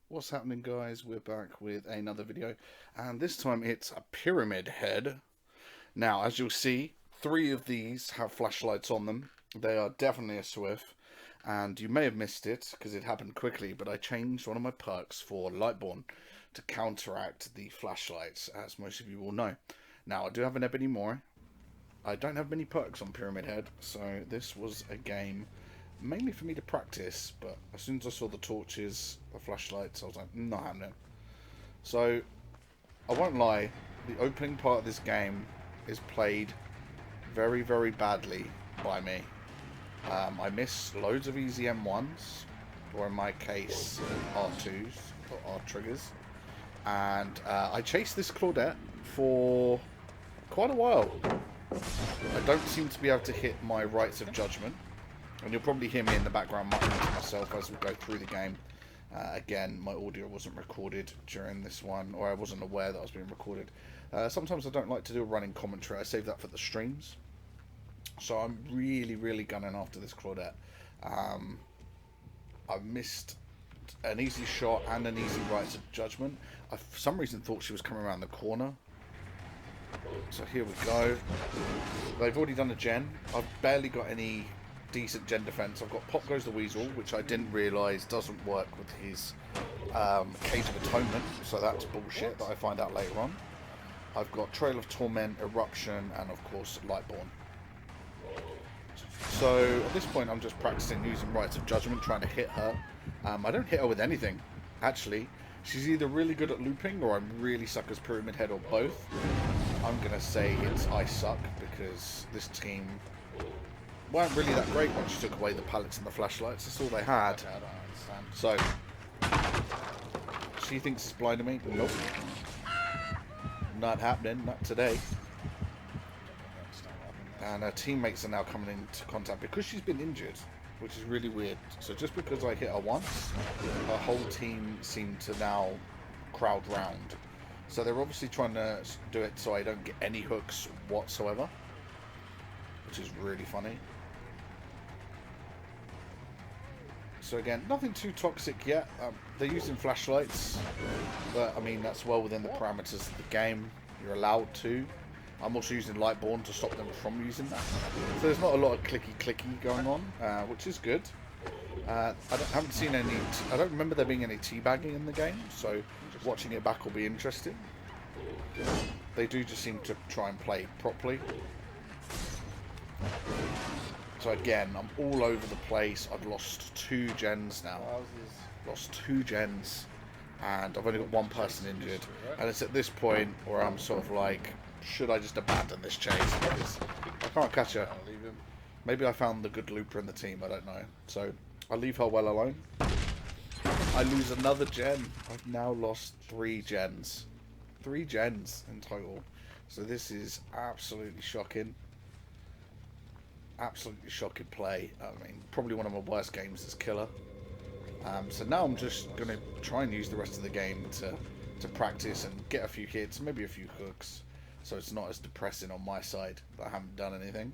What's happening, guys? We're back with another video, and this time it's a pyramid head. Now, as you'll see, three of these have flashlights on them. They are definitely a Swift, and you may have missed it because it happened quickly, but I changed one of my perks for Lightborn to counteract the flashlights, as most of you will know. Now, I do have an Ebony Moray. I don't have many perks on Pyramid Head, so this was a game mainly for me to practice, but as soon as I saw the torches, the flashlights, I was like, not happening. So, I won't lie, the opening part of this game is played very, very badly by me. I miss loads of easy M1s, or in my case, R2s, or R triggers. And I chased this Claudette for quite a while. I don't seem to be able to hit my rights of judgment. And you'll probably hear me in the background muttering to myself as we go through the game. Again, my audio wasn't recorded during this one, or I wasn't aware that I was being recorded. Sometimes I don't like to do a running commentary. I save that for the streams. So I'm really, really gunning after this Claudette. I missed an easy shot and an easy rights of judgment. I, for some reason, thought she was coming around the corner. So here we go. They've already done a gen. I've barely got any decent gen defense. I've got Pop Goes the Weasel, which I didn't realise doesn't work with his Cage of Atonement, so that's bullshit that I find out later on. I've got Trail of Torment, Eruption, and of course Lightborn. So at this point I'm just practicing using Rights of Judgment, trying to hit her. I don't hit her with anything, actually. She's either really good at looping or I'm really suck as Pyramid Head, or both. I'm going to say it's I suck, because this team weren't really that great once you took away the pallets and the flashlights. That's all they had. So, she thinks it's blinding me. Nope. Not happening. Not today. And her teammates are now coming into contact because she's been injured, which is really weird. So just because I hit her once, her whole team seem to now crowd round. So they're obviously trying to do it so I don't get any hooks whatsoever, which is really funny. So again, nothing too toxic yet. They're using flashlights, but I mean that's well within the parameters of the game. You're allowed to. I'm also using Lightborn to stop them from using that. So there's not a lot of clicky going on, which is good. I haven't seen any. I don't remember there being any teabagging in the game, so watching it back will be interesting. They do just seem to try and play properly. So again, I'm all over the place. I've lost 2 gens now. Lost 2 gens, and I've only got 1 person injured. And it's at this point where I'm sort of like, should I just abandon this chase? Because I can't catch her. Maybe I found the good looper in the team, I don't know. So I'll leave her well alone. I lose another gen. I've now lost 3 gens. 3 gens in total. So this is absolutely shocking. Absolutely shocking play. I mean, probably one of my worst games as killer. So now I'm just going to try and use the rest of the game to practice and get a few hits, maybe a few hooks, so it's not as depressing on my side that I haven't done anything.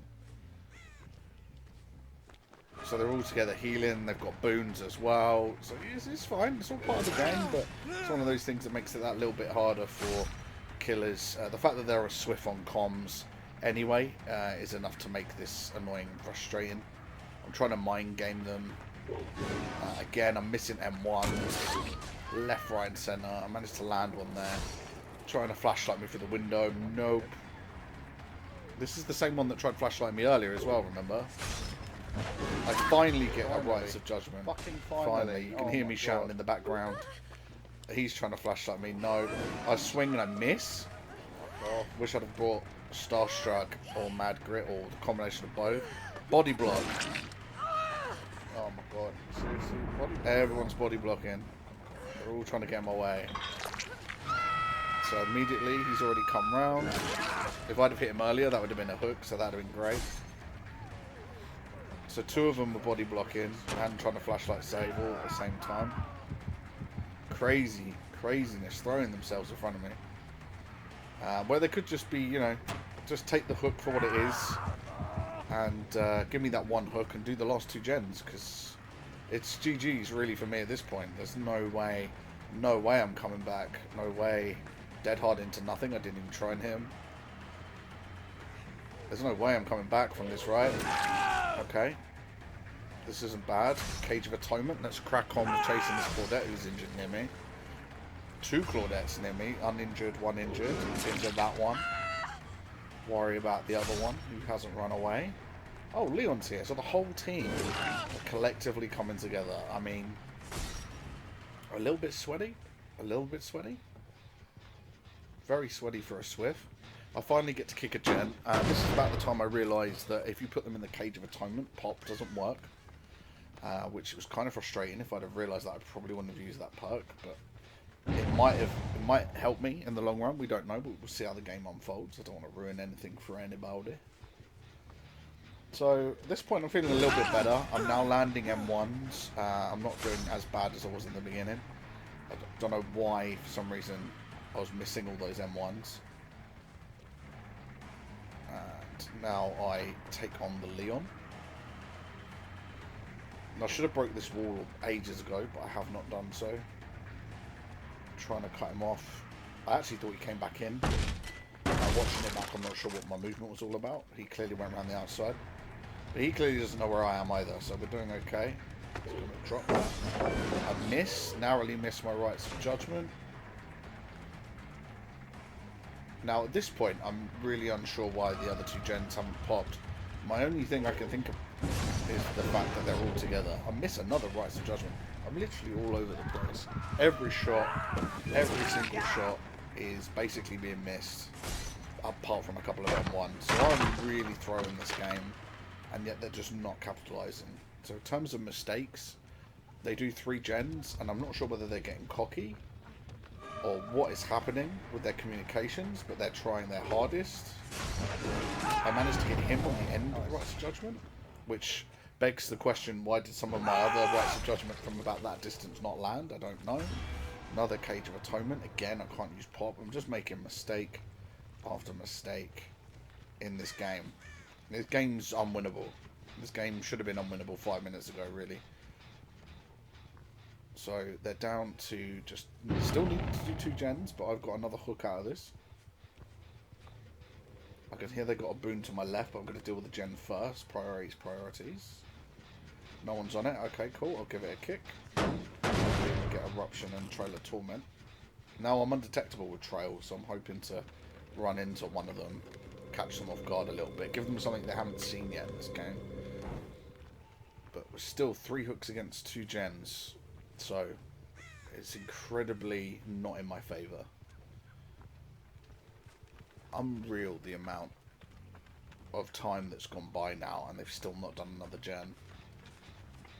So they're all together healing. They've got boons as well. So it's fine. It's all part of the game, but it's one of those things that makes it that little bit harder for killers. The fact that they're a Swift on comms anyway is enough to make this annoying and frustrating. I'm trying to mind game them. Again, I'm missing M1s. Left, right, and centre. I managed to land one there. Trying to flashlight me through the window. Nope. This is the same one that tried flashlighting me earlier as well, remember? I finally get a rights of judgment. Finally. You can hear me shouting in the background. He's trying to flashlight me. No. I swing and I miss. Wish I'd have brought Starstruck or Mad Grit, or the combination of both. Body block. Oh my god. Seriously? Everyone's body blocking. They're all trying to get in my way. So immediately he's already come round. If I'd have hit him earlier, that would have been a hook, so that would have been great. So 2 of them were body blocking and trying to flashlight save all at the same time. Craziness, throwing themselves in front of me. Where they could just be, you know, just take the hook for what it is and give me that 1 hook and do the last 2 gens, because it's GG's really for me at this point. There's no way No way I'm coming back. No way. Dead hard into nothing. I didn't even try and hit him. There's no way I'm coming back from this, right? Okay. This isn't bad. Cage of Atonement. Let's crack on with chasing this Claudette who's injured near me. 2 Claudettes near me. Uninjured, 1 injured. Injured that one. Worry about the other one who hasn't run away. Oh, Leon's here. So the whole team are collectively coming together. I mean, a little bit sweaty. A little bit sweaty. Very sweaty for a Swift. I finally get to kick a gen. This is about the time I realised that if you put them in the Cage of Atonement, pop doesn't work. Which was kind of frustrating. If I'd have realised that, I probably wouldn't have used that perk. But it might help me in the long run. We don't know, but we'll see how the game unfolds. I don't want to ruin anything for anybody. So at this point, I'm feeling a little bit better. I'm now landing M1s. I'm not doing as bad as I was in the beginning. I don't know why, for some reason, I was missing all those M1s. And now I take on the Leon. And I should have broke this wall ages ago, but I have not done so. I'm trying to cut him off. I actually thought he came back in. Watching it back, I'm not sure what my movement was all about. He clearly went around the outside. But he clearly doesn't know where I am either, so we're doing okay. Just going to drop that. I narrowly missed my rights of judgment. Now at this point, I'm really unsure why the other 2 gens haven't popped. My only thing I can think of is the fact that they're all together. I miss another rights of judgment. I'm literally all over the place. Every shot, every single shot is basically being missed, apart from a couple of M1s. So I'm really throwing this game, and yet they're just not capitalising. So in terms of mistakes, they do 3 gens, and I'm not sure whether they're getting cocky or what is happening with their communications, but they're trying their hardest. I managed to get him on the end of rights of judgment, which begs the question, why did some of my other rights of judgment from about that distance not land? I don't know. Another Cage of Atonement. Again, I can't use pop. I'm just making mistake after mistake in this game. This game's unwinnable. This game should have been unwinnable 5 minutes ago, really. So they're down to just... Still need to do 2 gens, but I've got another hook out of this. I can hear they got a boon to my left, but I'm going to deal with the gen first. Priorities. No one's on it. Okay, cool. I'll give it a kick. Get Eruption and Trail of Torment. Now I'm undetectable with Trail, so I'm hoping to run into one of them, catch them off guard a little bit, give them something they haven't seen yet in this game. But we're still 3 hooks against 2 gens, so it's incredibly not in my favour. Unreal the amount of time that's gone by now, and they've still not done another gen.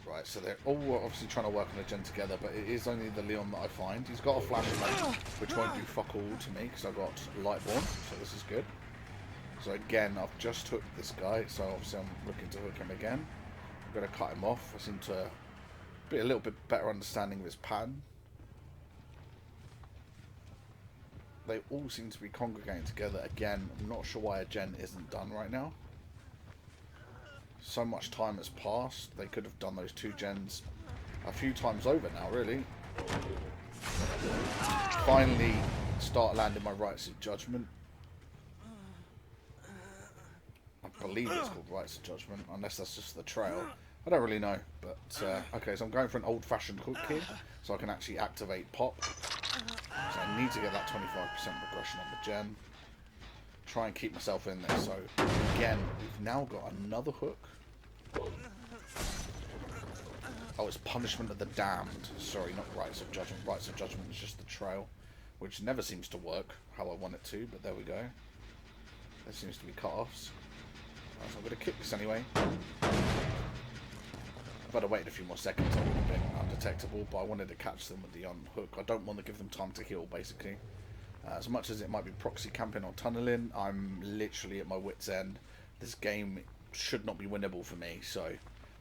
Right, so they're all obviously trying to work on a gen together, but it is only the Leon that I find. He's got a flashlight, which won't do fuck all to me, because I've got Lightborn, so this is good. So again, I've just hooked this guy, so obviously I'm looking to hook him again. I'm going to cut him off. I seem to be a little bit better understanding of his pattern. They all seem to be congregating together again. I'm not sure why a gen isn't done right now. So much time has passed. They could have done those 2 gens a few times over now, really. Finally start landing my rights of judgment. I believe it's called rights of judgment, unless that's just the trail. I don't really know, but okay, so I'm going for an old-fashioned hook here, so I can actually activate pop. So I need to get that 25% progression on the gen. Try and keep myself in there. So again, we've now got another hook. Oh, it's Punishment of the Damned. Sorry, not Rights of Judgment. Rights of Judgment is just the trail, which never seems to work how I want it to, but there we go. There seems to be cut-offs. So I'm going to kick this anyway. If I'd have waited a few more seconds, I would have been undetectable, but I wanted to catch them with the unhook. I don't want to give them time to heal, basically. As much as it might be proxy camping or tunneling, I'm literally at my wit's end. This game should not be winnable for me, so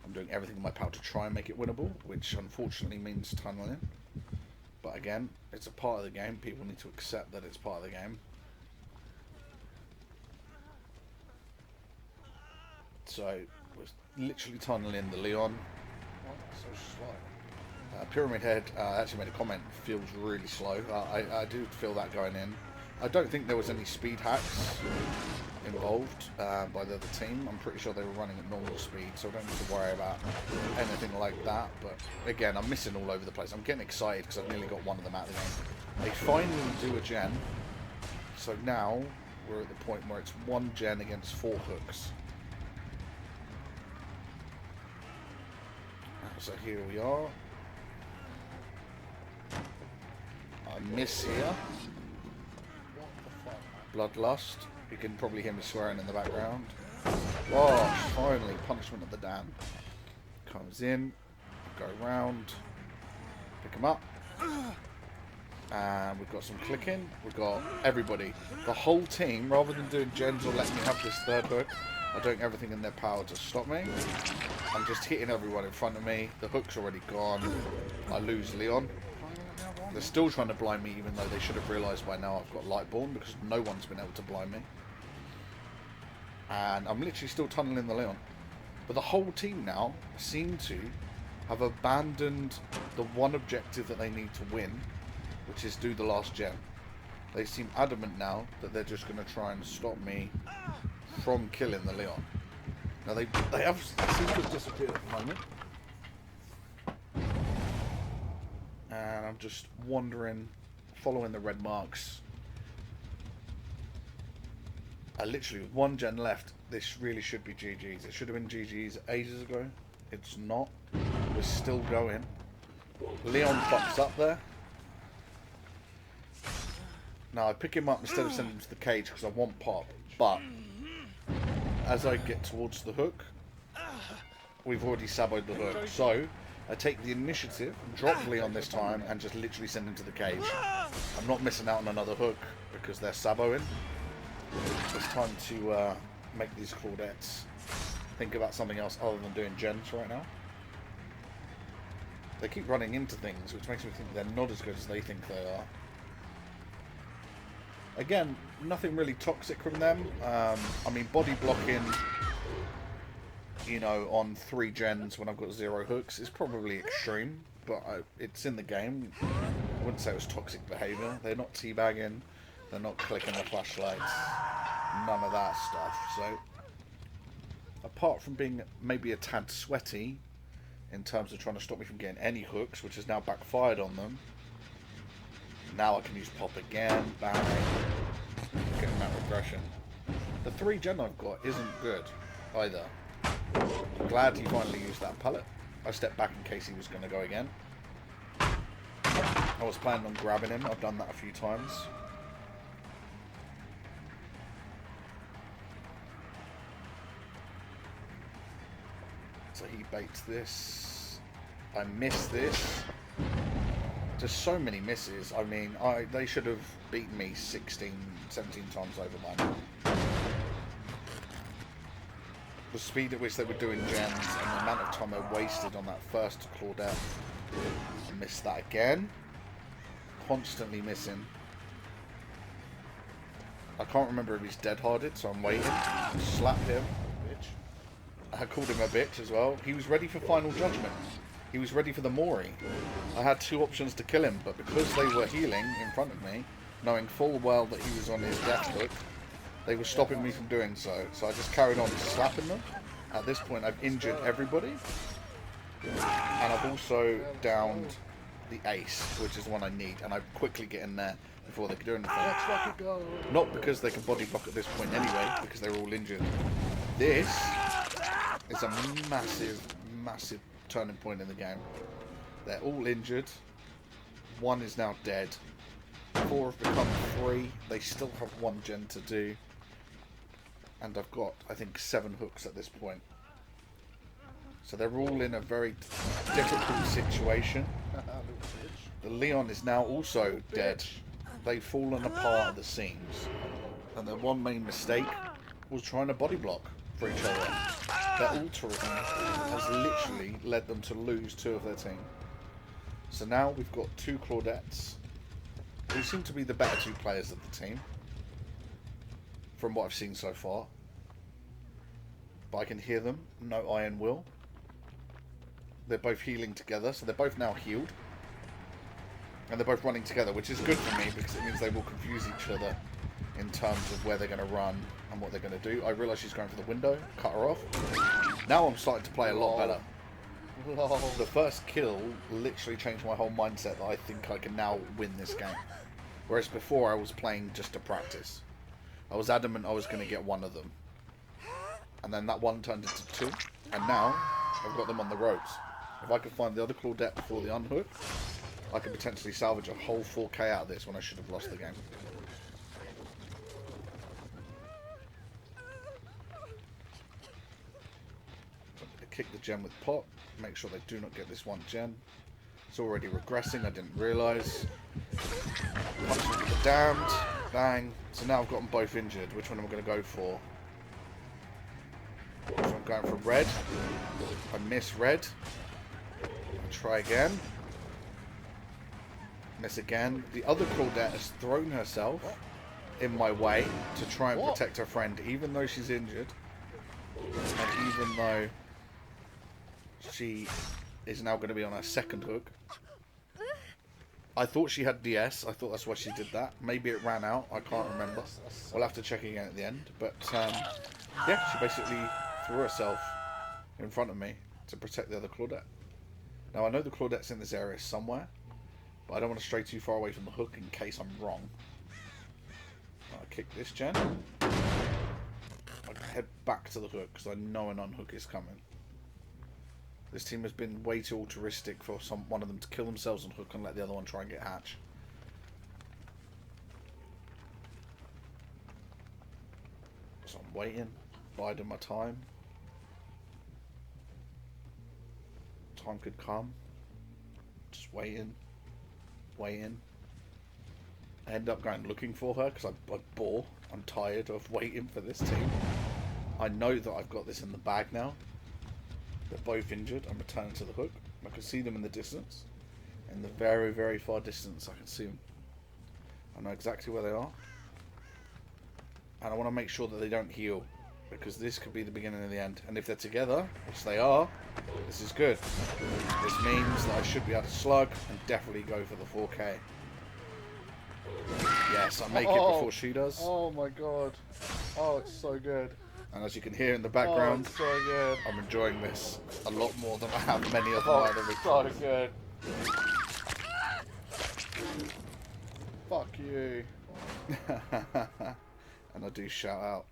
I'm doing everything in my power to try and make it winnable, which unfortunately means tunneling. But again, it's a part of the game. People need to accept that it's part of the game. So we're literally tunneling the Leon. Oh, so slow. Pyramid Head actually made a comment, feels really slow. I do feel that going in. I don't think there was any speed hacks involved by the other team. I'm pretty sure they were running at normal speed, so I don't need to worry about anything like that. But again, I'm missing all over the place. I'm getting excited because I've nearly got one of them out of the game. They finally do a gen, so now we're at the point where it's one gen against 4 hooks. So here we are. I miss here. Bloodlust. You can probably hear me swearing in the background. Oh, finally, Punishment of the Damned. Comes in, go round, pick him up. And we've got some clicking. We've got everybody. The whole team, rather than doing gens or letting me have this third hook, are doing everything in their power to stop me. I'm just hitting everyone in front of me. The hook's already gone. I lose Leon. They're still trying to blind me, even though they should have realised by now I've got Lightborn, because no one's been able to blind me. And I'm literally still tunneling the Leon. But the whole team now seem to have abandoned the one objective that they need to win, which is do the last gen. They seem adamant now that they're just going to try and stop me from killing the Leon. Now they seem to have disappeared at the moment. And I'm just wandering, following the red marks. Literally with one gen left, this really should be GG's. It should have been GG's ages ago. It's not. We're still going. Leon fucks up there. Now I pick him up instead of sending him to the cage because I want pop. But as I get towards the hook, we've already saboed the hook. So I take the initiative, drop Leon this time, and just literally send him to the cage. I'm not missing out on another hook because they're saboing. It's time to make these Claudettes think about something else other than doing gens right now. They keep running into things, which makes me think they're not as good as they think they are. Again, nothing really toxic from them. I mean, body blocking, you know, on 3 gens when I've got 0 hooks is probably extreme, but it's in the game. I wouldn't say it was toxic behaviour. They're not teabagging, they're not clicking the flashlights, none of that stuff. So, apart from being maybe a tad sweaty in terms of trying to stop me from getting any hooks, which has now backfired on them, now I can use pop again, bang, getting that regression. The 3 gen I've got isn't good either. I'm glad he finally used that pellet. I stepped back in case he was going to go again. I was planning on grabbing him. I've done that a few times. So he baits this. I miss this. Just so many misses. I mean, they should have beaten me 16, 17 times over by now. The speed at which they were doing gens and the amount of time I wasted on that first Claudette. I missed that again. Constantly missing. I can't remember if he's dead-hearted, so I'm waiting. Slap him. Bitch. I called him a bitch as well. He was ready for Final Judgment. He was ready for the Mori. I had 2 options to kill him, but because they were healing in front of me, knowing full well that he was on his death hook, they were stopping me from doing so. So I just carried on slapping them. At this point, I've injured everybody. And I've also downed the ace, which is the one I need. And I quickly get in there before they can do anything. Not because they can body block at this point anyway, because they're all injured. This is a massive, massive turning point in the game. They're all injured. 1 is now dead. 4 have become 3. They still have 1 gen to do. And I've got, I think, 7 hooks at this point. So they're all in a very difficult situation. The Leon is now also dead. They've fallen apart at the seams. And their one main mistake was trying to body block for each other. Their altering has literally led them to lose 2 of their team. So now we've got 2 Claudettes, who seem to be the better 2 players of the team, from what I've seen so far. But I can hear them. No Iron Will. they're both healing together, so they're both now healed. And they're both running together, which is good for me because it means they will confuse each other in terms of where they're going to run and what they're going to do. I realise she's going for the window, cut her off. Now I'm starting to play a lot better. The first kill literally changed my whole mindset that I think I can now win this game. Whereas before I was playing just to practice. I was adamant I was going to get one of them. And then that one turned into two. And now I've got them on the ropes. If I could find the other Claudette before the unhook, I could potentially salvage a whole 4K out of this when I should have lost the game. Kick the gen with pot. Make sure they do not get this one gen. It's already regressing, I didn't realise. Punch into the damned. Bang. So now I've got them both injured. Which one am I going to go for? So I'm going for red. I miss red. I try again. Miss again. The other Claudette has thrown herself in my way to try and protect her friend, even though she's injured. And even though she is now going to be on her second hook. I thought she had DS. I thought that's why she did that. Maybe it ran out. I can't remember. We'll have to check again at the end. But, yeah, she basically threw herself in front of me to protect the other Claudette. Now, I know the Claudette's in this area somewhere, but I don't want to stray too far away from the hook in case I'm wrong. I'll kick this gen. I'll head back to the hook because I know an unhook is coming. This team has been way too altruistic for one of them to kill themselves on hook and let the other one try and get hatch. So I'm waiting, biding my time. Time could come. Just waiting, waiting. I end up going looking for her because I'm bored. I'm tired of waiting for this team. I know that I've got this in the bag now. They're both injured. I'm returning to the hook. I can see them in the distance. In the very, very far distance, I can see them. I know exactly where they are. And I want to make sure that they don't heal. Because this could be the beginning of the end. And if they're together, which they are, this is good. This means that I should be able to slug and definitely go for the 4K. Yes, I make it before she does. Oh my god. Oh, it's so good. And as you can hear in the background, it's so good. I'm enjoying this a lot more than I have many of my other so victories. good. Fuck you. And I do shout out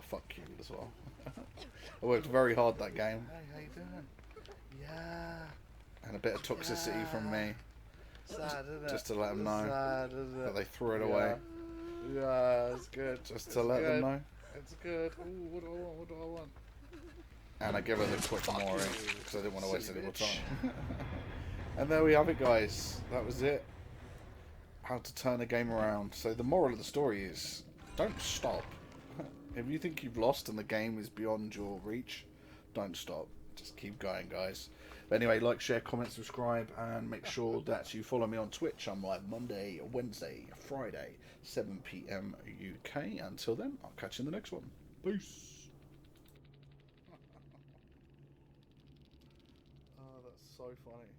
fuck you as well. I worked very hard that game. Hey, how you doing? Yeah. And a bit of toxicity from me. Sad, isn't it? Just to let them know sad, isn't it? that they threw it away. Yeah, it's good. Just to let them know. It's good. Ooh, what do I want? What do I want? And I give her the quick Mori because I didn't want to waste any more time. And there we have it, guys. That was it. How to turn a game around. So the moral of the story is, don't stop. If you think you've lost and the game is beyond your reach, don't stop. Just keep going, guys. But anyway, like, share, comment, subscribe, and make sure that you follow me on Twitch. I'm live Monday, Wednesday, Friday, 7 PM UK. Until then, I'll catch you in the next one. Peace. Oh, that's so funny.